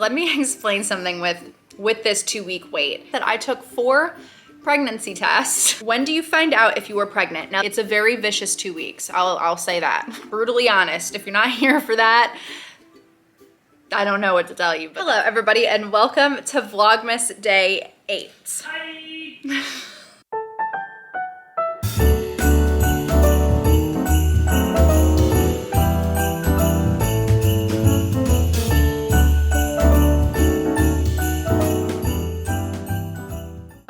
Let me explain something with this 2-week wait. That I took 4 pregnancy tests. When do you find out if you were pregnant? Now, it's a very vicious 2 weeks. I'll say that. Brutally honest. If you're not here for that, I don't know what to tell you. But hello, everybody, and welcome to Vlogmas Day 8. Hi.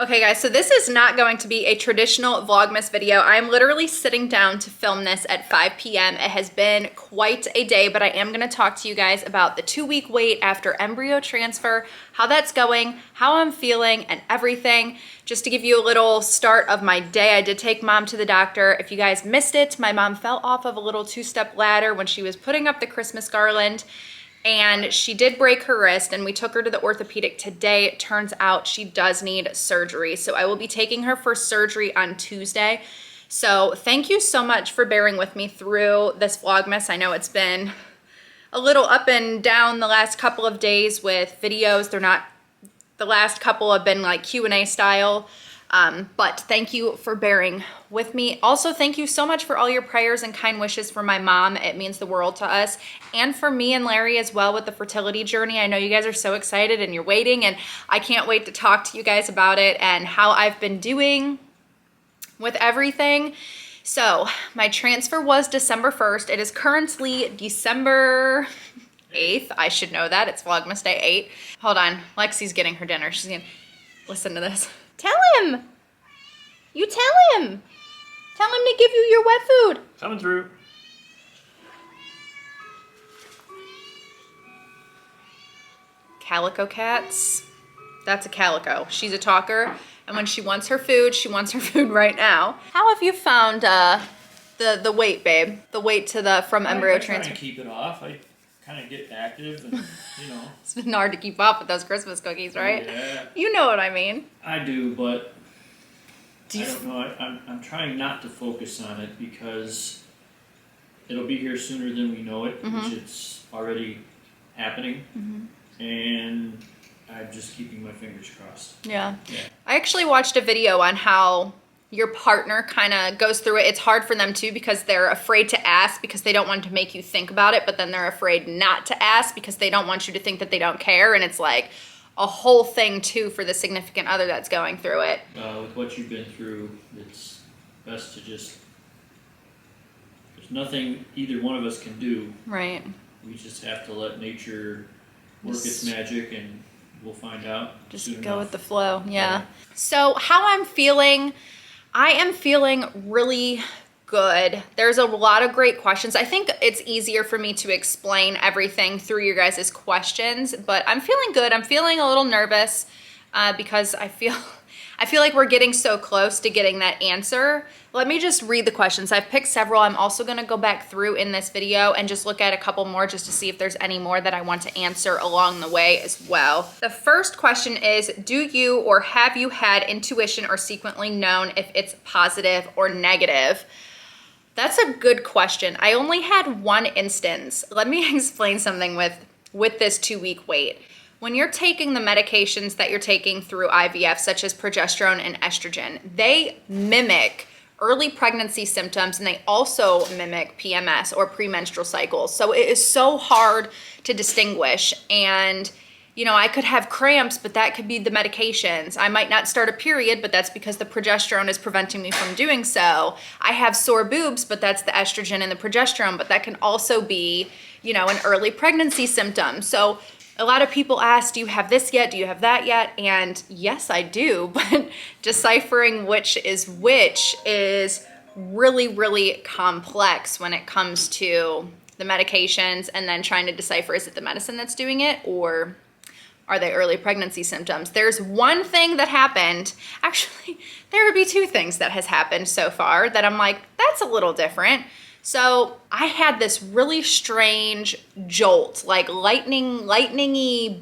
Okay guys, so this is not going to be a traditional Vlogmas video. I'm literally sitting down to film this at 5 p.m. It has been quite a day, but I am gonna talk to you guys about the 2-week wait after embryo transfer, how that's going, how I'm feeling, and everything. Just to give you a little start of my day, I did take mom to the doctor. If you guys missed it, my mom fell off of a little 2-step ladder when she was putting up the Christmas garland. And she did break her wrist, and we took her to the orthopedic today. It turns out she does need surgery. So I will be taking her for surgery on Tuesday. So thank you so much for bearing with me through this Vlogmas. I know it's been a little up and down the last couple of days with videos. They're not, the last couple have been like Q&A style. But thank you for bearing with me. Also, thank you so much for all your prayers and kind wishes for my mom. It means the world to us, and for me and Larry as well with the fertility journey. I know you guys are so excited and you're waiting, and I can't wait to talk to you guys about it and how I've been doing with everything. So my transfer was December 1st. It is currently December 8th. I should know that. It's Vlogmas Day 8. Hold on. Lexi's getting her dinner. She's gonna listen to this. Tell him. You tell him. Tell him to give you your wet food. Coming through. Calico cats. That's a calico. She's a talker, and when she wants her food right now. How have you found the weight, babe? The weight to the from embryo transfer. I keep it off. I kind of get active, and you know. It's been hard to keep up with those Christmas cookies, right? Yeah. You know what I mean. I do, but I don't know. I'm trying not to focus on it because it'll be here sooner than we know it, which it's already happening, and I'm just keeping my fingers crossed. Yeah. I actually watched a video on how your partner kind of goes through it. It's hard for them too because they're afraid to ask because they don't want to make you think about it, but then they're afraid not to ask because they don't want you to think that they don't care. And it's like a whole thing too for the significant other that's going through it. With what you've been through, it's best to just, there's nothing either one of us can do. Right. We just have to let nature work its magic, and we'll find out. Just go with the flow. Yeah. So how I'm feeling, I am feeling really good. There's a lot of great questions. I think it's easier for me to explain everything through your guys' questions, but I'm feeling good. I'm feeling a little nervous because I feel like we're getting so close to getting that answer. Let me just read the questions. I've picked several. I'm also gonna go back through in this video and just look at a couple more just to see if there's any more that I want to answer along the way as well. The first question is, do you or have you had intuition or secretly known if it's positive or negative? That's a good question. I only had one instance. Let me explain something with this 2-week wait. When you're taking the medications that you're taking through IVF, such as progesterone and estrogen, they mimic early pregnancy symptoms, and they also mimic PMS or premenstrual cycles. So it is so hard to distinguish. And you know, I could have cramps, but that could be the medications. I might not start a period, but that's because the progesterone is preventing me from doing so. I have sore boobs, but that's the estrogen and the progesterone, but that can also be, you know, an early pregnancy symptom. So a lot of people ask, do you have this yet? Do you have that yet? And yes, I do, but deciphering which is really, really complex when it comes to the medications, and then trying to decipher, is it the medicine that's doing it, or are they early pregnancy symptoms? There's one thing that happened. Actually, there would be 2 things that has happened so far that I'm like, that's a little different. So I had this really strange jolt, like lightning-y,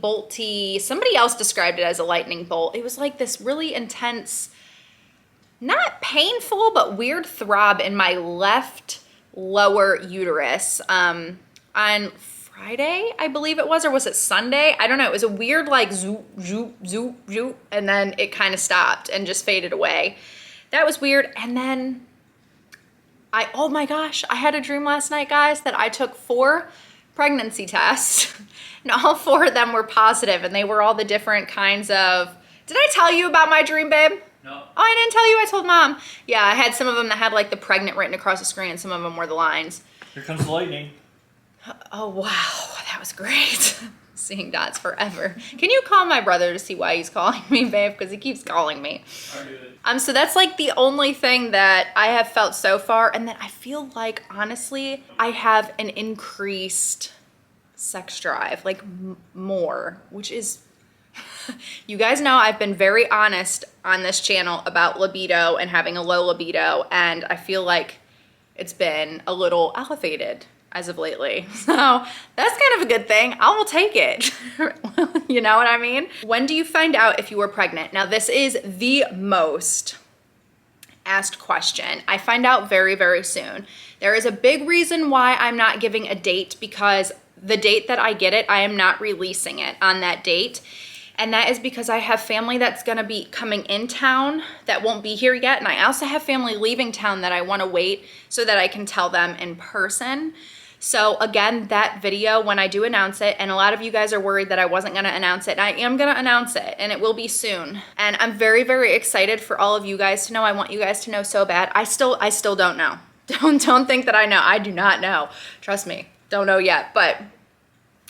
bolty. Somebody else described it as a lightning bolt. It was like this really intense, not painful, but weird throb in my left lower uterus on Friday, I believe it was, or was it Sunday? I don't know. It was a weird like zoop, zoop, zoop, zoop, and then it kind of stopped and just faded away. That was weird. And then oh my gosh, I had a dream last night, guys, that I took 4 pregnancy tests and all 4 of them were positive, and they were all the different kinds of, did I tell you about my dream, babe? No. Oh, I didn't tell you, I told Mom. Yeah, I had some of them that had like the pregnant written across the screen, and some of them were the lines. Here comes the lightning. Oh, wow, that was great. Seeing dots forever. Can you call my brother to see why he's calling me, babe? Because he keeps calling me. I'll do it. So that's like the only thing that I have felt so far. And then I feel like, honestly, I have an increased sex drive, like more, which is, you guys know I've been very honest on this channel about libido and having a low libido. And I feel like it's been a little elevated as of lately. So that's kind of a good thing. I will take it. You know what I mean? When do you find out if you were pregnant? Now, this is the most asked question. I find out very, very soon. There is a big reason why I'm not giving a date, because the date that I get it, I am not releasing it on that date. And that is because I have family that's gonna be coming in town that won't be here yet. And I also have family leaving town that I wanna wait so that I can tell them in person. So again, that video, when I do announce it, and a lot of you guys are worried that I wasn't gonna announce it, I am gonna announce it, and it will be soon. And I'm very, very excited for all of you guys to know. I want you guys to know so bad. I still don't know. Don't think that I know. I do not know. Trust me, don't know yet, but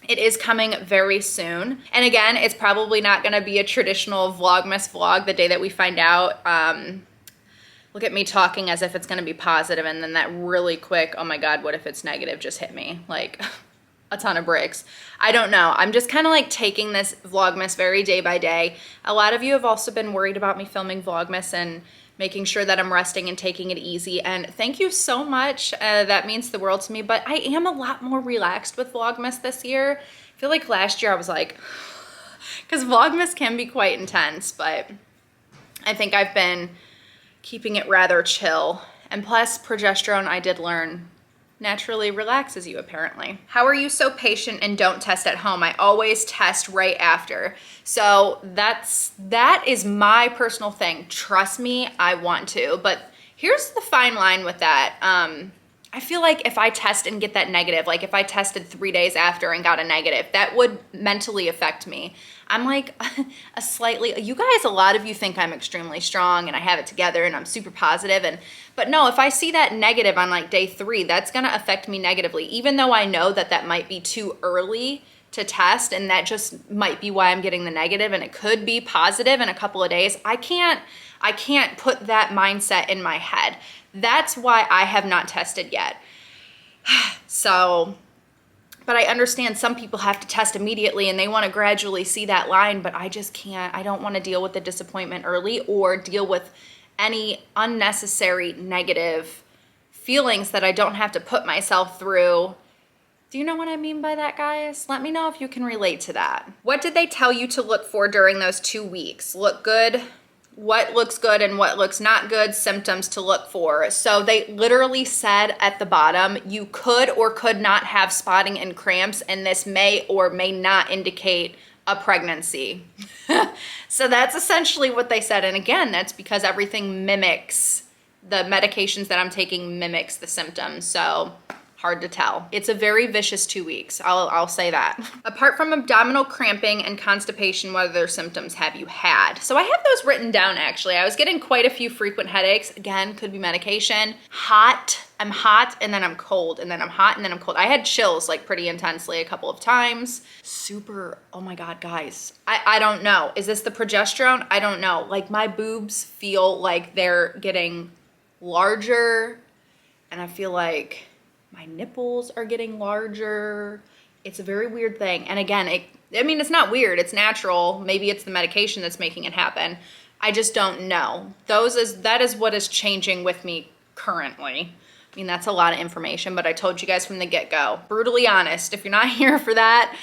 it is coming very soon. And again, it's probably not gonna be a traditional Vlogmas vlog the day that we find out. Look at me talking as if it's gonna be positive, and then that really quick, oh my God, what if it's negative, just hit me. Like a ton of bricks. I don't know. I'm just kind of like taking this Vlogmas very day by day. A lot of you have also been worried about me filming Vlogmas and making sure that I'm resting and taking it easy. And thank you so much. That means the world to me. But I am a lot more relaxed with Vlogmas this year. I feel like last year I was like, because Vlogmas can be quite intense, but I think I've been keeping it rather chill. And plus, progesterone, I did learn, naturally relaxes you apparently. How are you so patient and don't test at home? I always test right after. So that is my personal thing. Trust me, I want to. But here's the fine line with that. I feel like if I test and get that negative, like if I tested 3 days after and got a negative, that would mentally affect me. I'm like you guys, a lot of you think I'm extremely strong and I have it together and I'm super positive, but no, if I see that negative on like day 3, that's gonna affect me negatively, even though I know that that might be too early to test, and that just might be why I'm getting the negative, and it could be positive in a couple of days. I can't put that mindset in my head. That's why I have not tested yet. So, but I understand some people have to test immediately and they want to gradually see that line, but I just can't. I don't want to deal with the disappointment early or deal with any unnecessary negative feelings that I don't have to put myself through. Do you know what I mean by that, guys? Let me know if you can relate to that. What did they tell you to look for during those 2 weeks? Look good, what looks good and what looks not good, symptoms to look for. So they literally said at the bottom, you could or could not have spotting and cramps, and this may or may not indicate a pregnancy. So that's essentially what they said. And again, that's because everything mimics, the medications that I'm taking mimics the symptoms. So hard to tell. It's a very vicious 2 weeks. I'll say that. Apart from abdominal cramping and constipation, what other symptoms have you had? So I have those written down actually. I was getting quite a few frequent headaches. Again, could be medication. Hot. I'm hot and then I'm cold, and then I'm hot and then I'm cold. I had chills like pretty intensely a couple of times. Super, oh my God, guys. I don't know. Is this the progesterone? I don't know. Like my boobs feel like they're getting larger, and I feel like my nipples are getting larger. It's a very weird thing. And again, I mean, it's not weird, it's natural. Maybe it's the medication that's making it happen. I just don't know. That is what is changing with me currently. I mean, that's a lot of information, but I told you guys from the get-go. Brutally honest, if you're not here for that,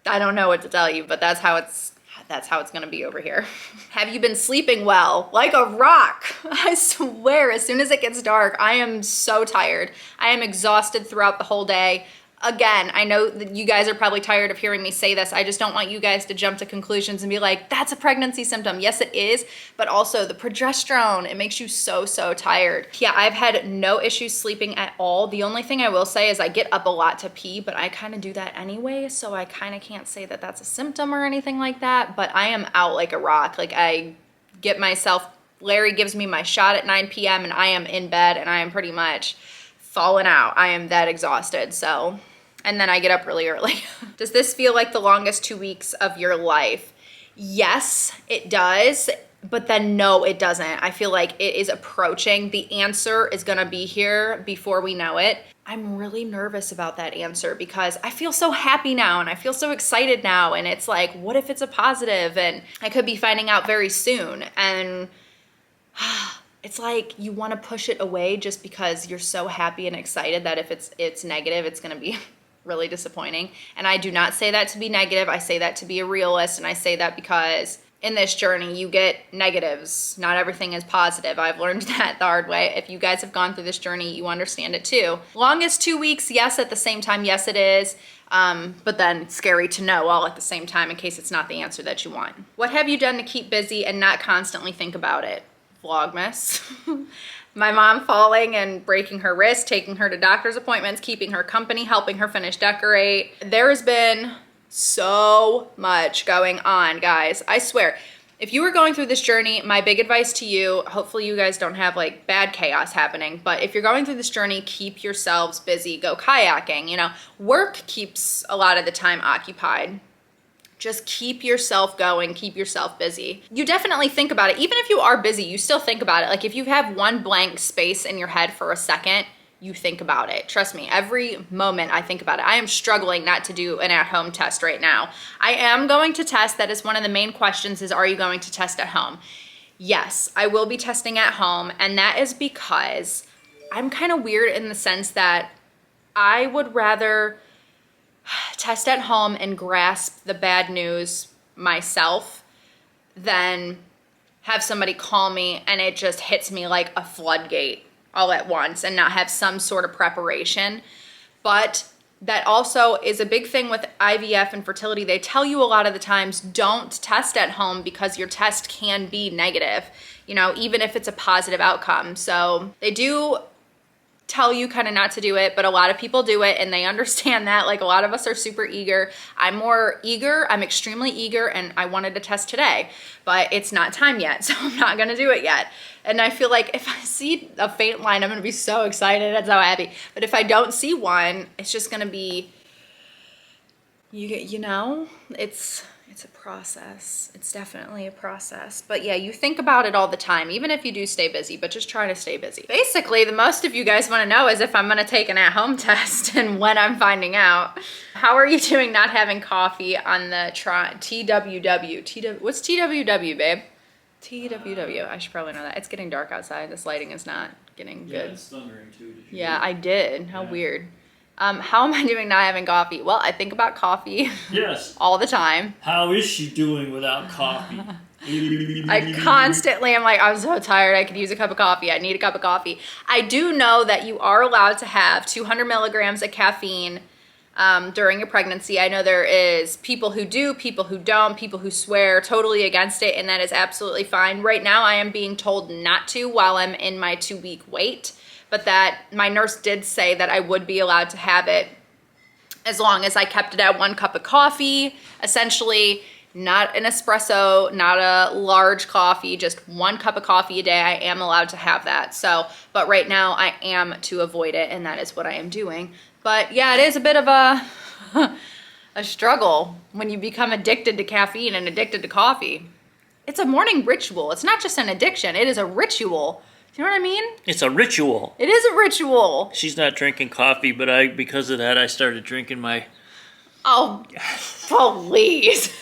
I don't know what to tell you, but that's how it's gonna be over here. Have you been sleeping well? Like a rock. I swear, as soon as it gets dark, I am so tired. I am exhausted throughout the whole day. Again, I know that you guys are probably tired of hearing me say this. I just don't want you guys to jump to conclusions and be like, that's a pregnancy symptom. Yes, it is, but also the progesterone, it makes you so tired. Yeah, I've had no issues sleeping at all. The only thing I will say is I get up a lot to pee, but I kind of do that anyway, so I kind of can't say that that's a symptom or anything like that, but I am out like a rock. Like I get myself, Larry gives me my shot at 9 p.m. and I am in bed and I am pretty much falling out. I am that exhausted, so... And then I get up really early. Does this feel like the longest 2 weeks of your life? Yes, it does. But then no, it doesn't. I feel like it is approaching. The answer is gonna be here before we know it. I'm really nervous about that answer because I feel so happy now and I feel so excited now. And it's like, what if it's a positive? And I could be finding out very soon. And it's like you wanna push it away just because you're so happy and excited that if it's negative, it's gonna be really disappointing. And I do not say that to be negative. I say that to be a realist. And I say that because in this journey, you get negatives. Not everything is positive. I've learned that the hard way. If you guys have gone through this journey, you understand it too. Longest 2 weeks, yes. At the same time, yes, it is. But then scary to know all at the same time in case it's not the answer that you want. What have you done to keep busy and not constantly think about it? Vlogmas. My mom falling and breaking her wrist, taking her to doctor's appointments, keeping her company, helping her finish decorate. There has been so much going on, guys. I swear, if you were going through this journey, my big advice to you, hopefully you guys don't have like bad chaos happening, but if you're going through this journey, keep yourselves busy. Go kayaking, you know. Work keeps a lot of the time occupied. Just keep yourself going, keep yourself busy. You definitely think about it. Even if you are busy, you still think about it. Like if you have one blank space in your head for a second, you think about it. Trust me, every moment I think about it. I am struggling not to do an at-home test right now. I am going to test. That is one of the main questions is, are you going to test at home? Yes, I will be testing at home. And that is because I'm kind of weird in the sense that I would rather test at home and grasp the bad news myself than have somebody call me and it just hits me like a floodgate all at once and not have some sort of preparation. But that also is a big thing with IVF and fertility. They tell you a lot of the times, don't test at home because your test can be negative, you know, even if it's a positive outcome. So they do tell you kind of not to do it, but a lot of people do it and they understand that. Like a lot of us are super eager. I'm more eager. I'm extremely eager and I wanted to test today, but it's not time yet. So I'm not going to do it yet. And I feel like if I see a faint line, I'm going to be so excited and so happy. But if I don't see one, it's just going to be, you know, it's a process. It's definitely a process. But yeah, you think about it all the time, even if you do stay busy, but just try to stay busy. Basically, the most of you guys want to know is if I'm going to take an at-home test and when I'm finding out. How are you doing not having coffee on the TWW? What's TWW, babe? TWW. I should probably know that. It's getting dark outside. This lighting is not getting good. Yeah, it's thundering too. Did you Yeah, I did. How weird. How am I doing not having coffee? Well, I think about coffee. Yes. All the time. How is she doing without coffee? I constantly am like, I'm so tired. I could use a cup of coffee. I need a cup of coffee. I do know that you are allowed to have 200 milligrams of caffeine during a pregnancy. I know there is people who do, people who don't, people who swear totally against it, and that is absolutely fine. Right now, I am being told not to while I'm in my 2-week wait. But that my nurse did say that I would be allowed to have it as long as I kept it at 1 cup of coffee, essentially not an espresso, not a large coffee, just 1 cup of coffee a day. I am allowed to have that. So, but right now I am to avoid it, and that is what I am doing. But yeah, it is a bit of a struggle when you become addicted to caffeine and addicted to coffee. It's a morning ritual. It's not just an addiction. It is a ritual. Do you know what I mean? It's a ritual. It is a ritual. She's not drinking coffee, but because of that, I started drinking my... Oh, please.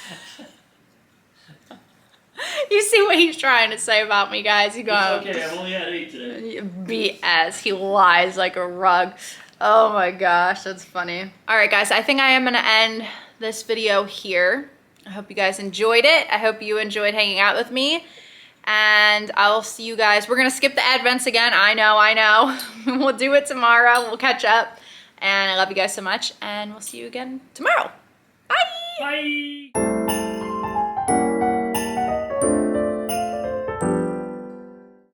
You see what he's trying to say about me, guys. You go, It's okay, I've only had 8 today. BS. He lies like a rug. Oh my gosh, that's funny. All right, guys, I think I am going to end this video here. I hope you guys enjoyed it. I hope you enjoyed hanging out with me. And I'll see you guys. We're going to skip the Advents again. I know. We'll do it tomorrow. We'll catch up. And I love you guys so much, and we'll see you again tomorrow. Bye! Bye!